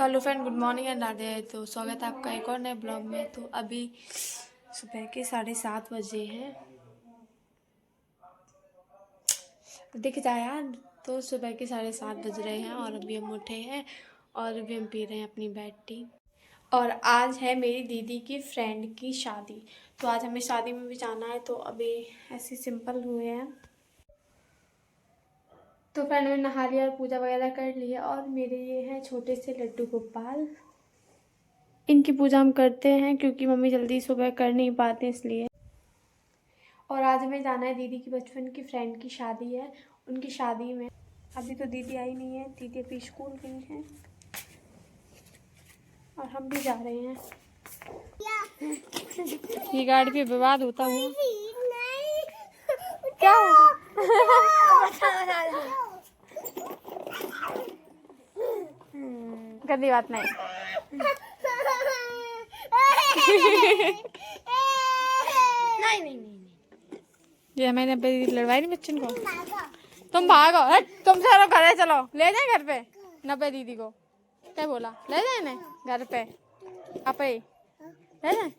तो hello friend, good morning and Radhe. तो स्वागत है आपका एक और नए ब्लॉग में। तो अभी सुबह के 7:30 बजे हैं, तो दिख जाए यार। तो सुबह के 7:30 बज रहे हैं और अभी हम उठे हैं और अभी हम पी रहे हैं अपनी बेड टी। और आज है मेरी दीदी की फ्रेंड की शादी, तो आज हमें शादी में भी जाना है। तो अभी ऐसे सिंपल हुए हैं। तो फ्रेंड ने नहा लिया और पूजा वगैरह कर ली है। और मेरे ये हैं छोटे से लड्डू गोपाल। इनकी पूजा हम करते हैं क्योंकि मम्मी जल्दी सुबह कर नहीं पाते इसलिए। और आज हमें जाना है, दीदी की बचपन की फ्रेंड की शादी है। उनकी शादी में अभी तो दीदी आई नहीं है, दीदी अभी स्कूल गई हैं और हम भी जा रहे हैं। ये गाड़ी पे विवाद होता हुआ क्या गंदी बात नहीं। नहीं ये मैंने लड़वाई नहीं बच्चन को। तुम भागो, तुम चलो घर, चलो ले जाए घर पे नब्बे दीदी को। क्या बोला? ले जाए ना घर पे आप ही ले जाए।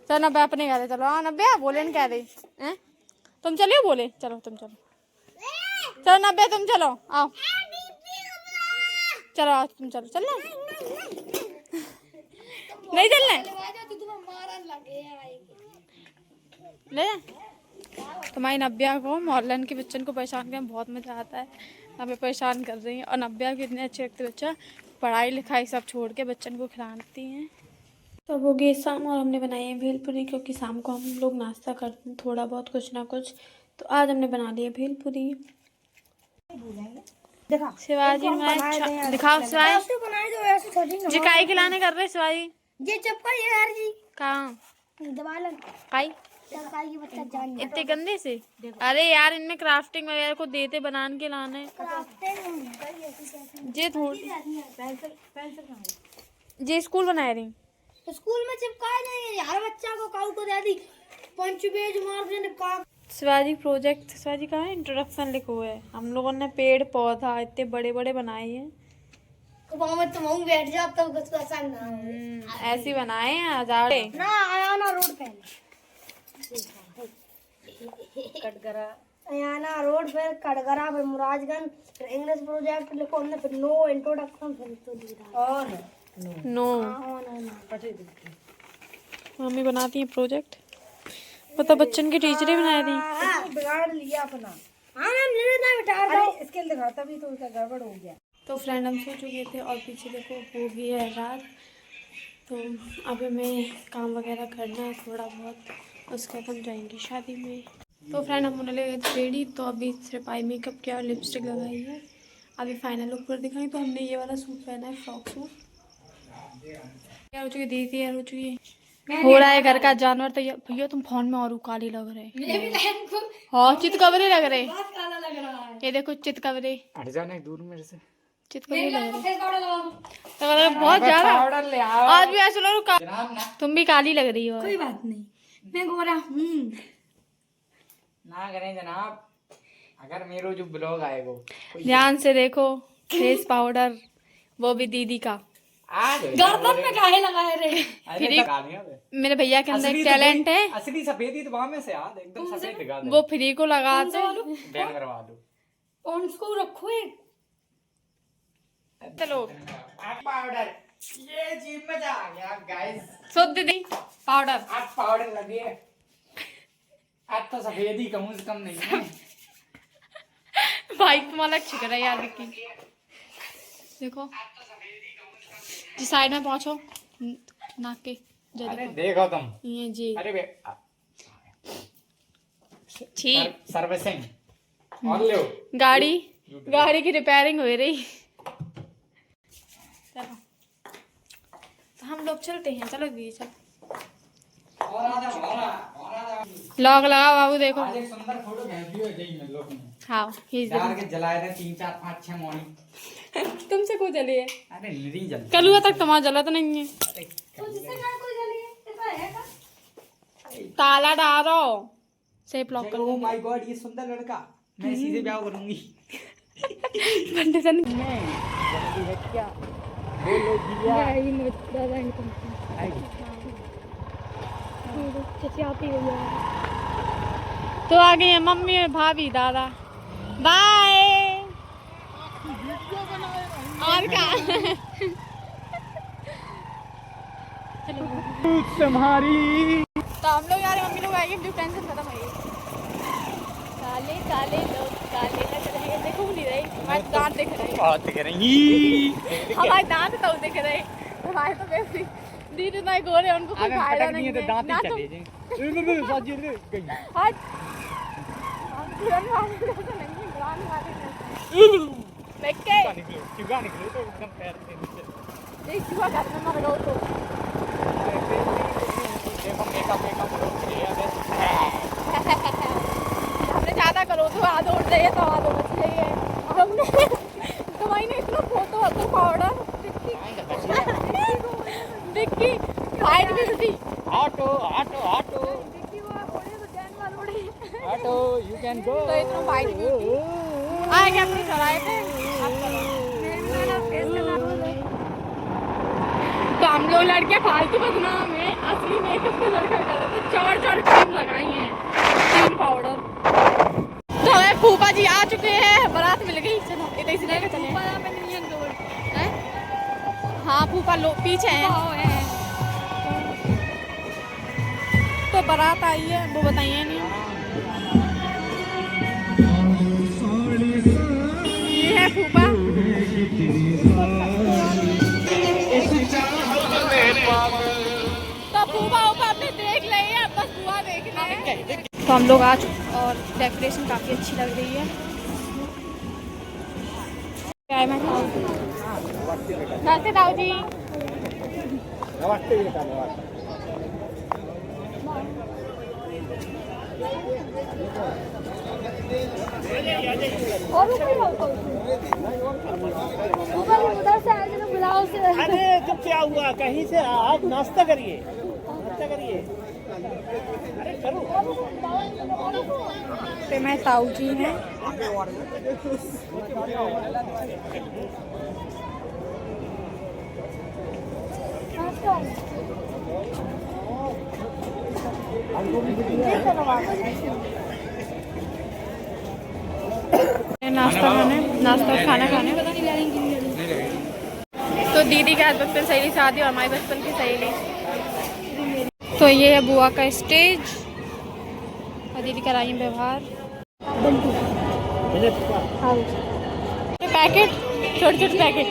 चलो नब्बे अपने घर चलो। हाँ नब्बे बोले न कह रही हैं तुम चलिए, बोले चलो तुम चलो। चलो नब्बे तुम चलो, आओ चलो आओ तुम चलो। चलना नहीं चलना ले तुम्हारी नब्या को मोहल्लन के बच्चन को परेशान करने में बहुत मज़ा आता है। हमें परेशान कर रही हैं और नब्या के इतने अच्छे लगते बच्चा, पढ़ाई लिखाई सब छोड़ के बच्चन को खिलाती हैं। तो वो गए शाम और हमने बनाई है भेलपुरी, क्योंकि शाम को हम लोग नाश्ता करते हैं थोड़ा बहुत कुछ ना कुछ। तो आज हमने बना लिया भेलपुरी। शिवाजी मैं दिखाओ शिवाजी जी काई खिलाने कर रहे शिवाजी ये चप्पल ये यार जी कहाँ दबालन काई की बच्चा जान इतने गंदे से। अरे यार इनमें क्राफ्टिंग वगैरह को देते बनान के लाने जे थोड़ी जे स्कूल बनाए रही तो स्कूल में चिपकाए जाएंगे हर बच्चा को काऊ को दे दी पंच पेज मार देने का। शिवाजी प्रोजेक्ट शिवाजी का है इंट्रोडक्शन लिखा हुआ है। हम लोगों ने पेड़ पौधा इतने बड़े बड़े बनाए हैं। में तुम बैठ जाता हूँ कुछ पसंद ना ऐसे बनाए हैं हजारे ना आया ना रोड पे कटगरा अयाना रोड पे कटगरा फिर मुराजगंज फिर इंग्लिश प्रोजेक्ट लिखो हमने फिर नो इंट्रोडक्शन फिर तो दिया और नो मम्मी बनाती है प्रोजेक्ट। पता बच्चन की टीचर ही बनाई थी। बिगाड़ लिया अपना। हाँ मैम ले लेना बिठार दो इसके दिखाता भी तो उसका गड़बड़ हो गया। तो फ्रेंड हम सो चुके थे और पीछे देखो हो गई है रात। तो अब हमें काम वगैरह करना है थोड़ा बहुत, उसके बाद हम जाएंगे शादी में। तो फ्रेंड हम होने लगे थे रेडी। तो अभी सिर्फ आई मेकअप किया और लिपस्टिक लगाई है। अभी फाइनल लुक पर दिखाई। तो हमने ये वाला सूट पहना है, फ्रॉक सूट। तैयार हो चुकी दीदी, तैयार हो चुकी हो रहा है घर का जानवर। तो भैया तुम फोन में और काली लग रहे। हाँ चितकबरे लग रहे। ये देखो चितकबरे, हट जाने दूर मेरे से। चितकबरे लग रहे बहुत ज्यादा। आज भी ऐसा लग रहा तुम भी काली लग रही हो। कोई बात नहीं मैं गोरा हूँ ना करें जनाब, अगर मेरा जो ब्लॉग आएगा ध्यान से देखो। फेस पाउडर वो भी दीदी का गर्दन में काहे लगाए रे। मेरे भैया के अंदर टैलेंट है। असली सफेदी तो वहां में से याद एकदम सफेद दिखा दे। वो फ्री को लगाते बैन करवा दो। पॉन्ड्स को रखो एक चलो पाउडर ये जीप में जा गया गाइस। शुद्ध दीदी पाउडर आज पाउडर लगे। आज तो सफेदी कम से कम नहीं है। भाई तुम्हारा छिक रहा है यार विक्की। देखो जी साइड में पहुंचो नाक के। अरे देखो तुम ये जी। अरे ठीक सर्विसिंग और लो गाड़ी की रिपेयरिंग हो रही। चलो तो हम लोग चलते हैं। चलो दीदी चलो लॉग लगाओ बाबू। देखो आज एक सुंदर फोटो भेजी है जई में लोग ने। हाँ यार के जलाए थे 3 4 5 6 मॉर्निंग। तुमसे को जली है। अरे नहीं जल कलुआ तक तुम्हारा जला तो नहीं है। ताला डालो से ब्लॉक करो। ओह माय गॉड ये सुंदर लड़का, मैं सीधे ब्याह करूंगी। पंडित क्या बोलो भैया। चाची आती भैया। तो आ गई है मम्मी और भाभी दादा। बाय। और क्या तुम्हारी तो हम लोग यार मम्मी लोग आएंगे, जो टेंशन खत्म हो गई। काले काले लोग काले लग रहे हैं, देखो नहीं रही हमारे दांत दिख रहे हैं। बात करेंगी हमारे दांत तो दिख रहे हैं, हमारे तो वैसे दीदी ना गोरे, उनको कोई फायदा नहीं है। तो दांत ना ही तो चले जाएंगे। साजी ले गई। आज हम तुरंत वाले जैसे नहीं हैं, ग्राम वाले जैसे देख के चूहा निकले तो एकदम पैर से नीचे। देख चूहा घर में मर गया तो देखो मेकअप हो गया हमने ज्यादा करो तो आधो उड़ जाइए तो आधो बच जाइए। हमने दवाई ने इतना फोटो तो powder Vicky white beauty auto auto auto Vicky वो उड़े तो जैन वाल उड़े ऑटो यू कैन गो। तो इतना वाइट ब्यूटी आ गया अपने चलाए थे। अब चलो मेरा फेस करना। तो हम लोग लड़के फालतू बदनाम है, असली मेकअप तो लड़का कर रहे थे। चार क्रीम लगाई है, क्रीम पाउडर। तो हमें फूफा जी आ चुके हैं, बारात मिल गई। चलो इधर से लेकर चले। हाँ फूफा लोग पीछे हैं। तो बारात आई है, वो बताइए नहीं। ये है फूफा। तो फूफा ऊपर अपने देख ले, बस बुआ देखना है। तो हम लोग आज और डेकोरेशन काफी अच्छी लग रही है। क्या है मैं नमस्ते ताऊ जी। नमस्ते बेटा नमस्ते। उधर से आए थे बुलाओ से। अरे तो क्या हुआ, कहीं से आप नाश्ता करिए, नाश्ता करिए। अरे करो। तो मैं ताऊ जी हैं। नाश्ता खाना खाने तो दीदी के आज बचपन सहेली शादी और हमारी बचपन की सहेली। तो ये है बुआ का स्टेज और दीदी कराई व्यवहार। पैकेट छोटे छोटे पैकेट।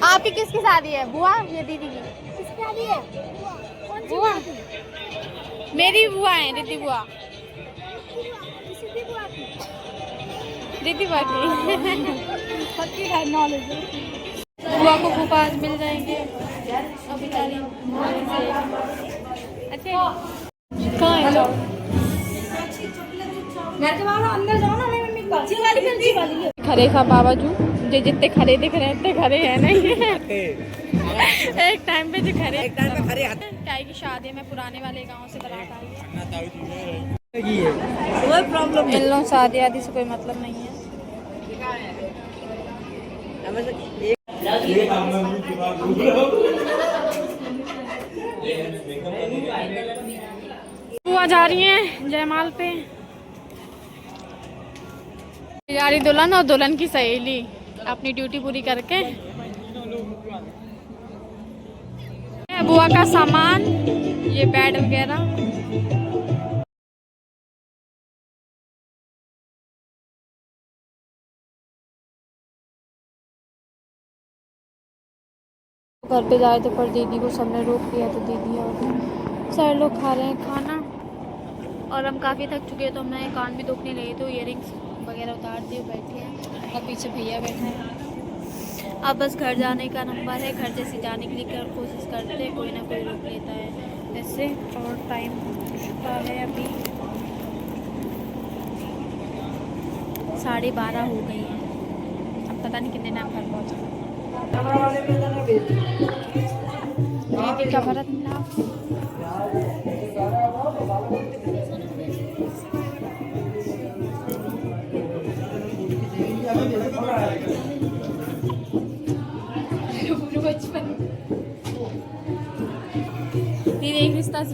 आपकी किसकी शादी है बुआ? ये दीदी की। किसकी शादी है? बुआ मेरी बुआ है, दीदी बुआ। दीदी बुआ की बुआ को फूफा आज मिल जाएंगे। अभी अच्छा कहाँ है? अंदर जाओ ना, मम्मी वाली खरे था बाबा जू, जो जितने खरे दिख रहे हैं इतने खरे हैं नहीं है। एक टाइम पे जो खरे ताई की शादी में पुराने वाले गांव से बारात आई है। इन लोग शादी आदि से कोई मतलब नहीं है। बुआ जा रही हैं जयमाल पे। जा रही दुल्हन और दुल्हन की सहेली अपनी ड्यूटी पूरी करके। बुआ का सामान, ये बेड वगैरह। घर पे जाए थे पर दीदी को सबने रोक दिया, तो दीदी और सारे लोग खा रहे हैं खाना और हम काफ़ी थक चुके हैं। तो हमने कान भी दुखने लगे तो इयरिंग्स वगैरह उतार दिए, बैठे हैं और पीछे भैया बैठे हैं। अब बस घर जाने का नंबर है, घर जैसे जाने के लिए कोशिश करते हैं, कोई ना कोई रोक लेता है जैसे। और टाइम चुका है अभी 12:30 हो गई है। अब पता नहीं कितने टाइम घर पहुँचा। क्या भरत मिला एक रिश्ता से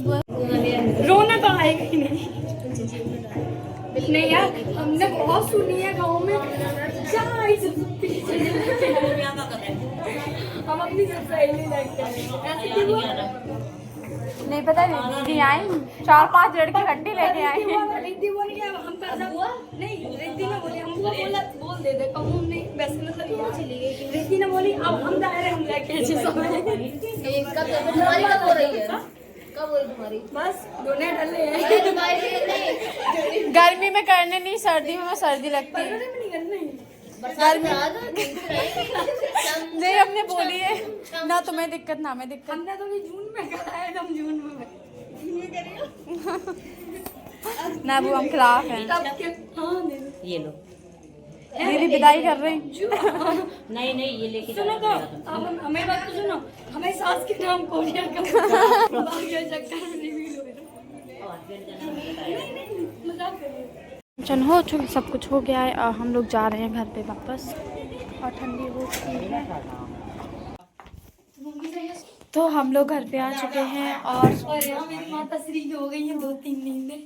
रोना तो आएगा ही नहीं। नहीं यार, हमने बहुत सुनी है गाँव में। हम अपनी सहेली लगते हैं ऐसे क्यों हुआ? नहीं पता, दीदी आई 4-5 लड़की इकट्ठी लेके आई हैं। रिद्धि बोली हम पैसा हुआ नहीं, रिद्धि ने बोली हमको बोला बोल दे दे कहूँ नहीं वैसे मतलब चली गई। रिद्धि ने बोली अब हम दायरे हम लेके ऐसे समय तुम्हारी कब हो रही है? कब हो रही तुम्हारी? बस दोनों डले हैं। गर्मी में करने नहीं, सर्दी में सर्दी लगती है। गर्मी नहीं, हमने बोली है ना तुम्हें दिक्कत ना हमें दिक्कत। हमने तो जून में करा है, हम जून में ना वो हम खिलाफ हैं। तब के हाँ दे दो। ये लो। दीदी विदाई कर रही। नहीं नहीं, ये लेके सुनो तो अब हमें बात तो सुनो, हमें सास के नाम कोरियर का चक्कर में रिवील हो रहा है। मजाक कर रही हूँ। फंक्शन हो चुका, सब कुछ हो गया है और हम लोग जा रहे हैं घर पे वापस और ठंडी हो चुकी है। तो हम लोग घर पे आ चुके हैं और यहाँ मेरी माता श्री की हो गई है 2-3 नींदें।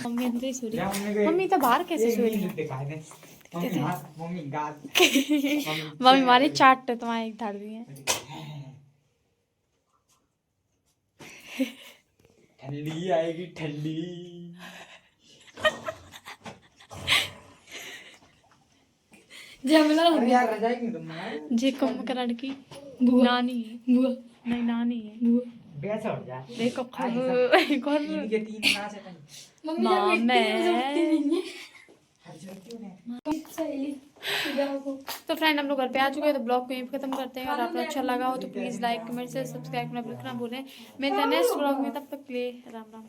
मम्मी अंदर ही सो रही है। मम्मी तो बाहर कैसे सो रही है? मम्मी गाल मम्मी हमारी चाट तुम्हारे एक धार दी है। ठंडी आएगी ठंडी। जमला अरे यार रजाई क्यों तुम यार? जी कुंभकर्ण की नानी है। बुआ नहीं, नानी है बुआ। बैठ उठ जा। देखो तीन के तीन नाच है। मम्मी माँ जब लेटती है तो उठती नहीं है। सहेली जाओ को। तो फ्रेंड हम लोग घर पे आ चुके हैं, तो ब्लॉग को यहीं पे खत्म करते हैं। और आपको अच्छा लगा हो तो प्लीज़ लाइक कमेंट से सब्सक्राइब करना बिल्कुल ना भूलें। मिलते हैं नेक्स्ट ब्लॉग में, तब तक के लिए राम राम।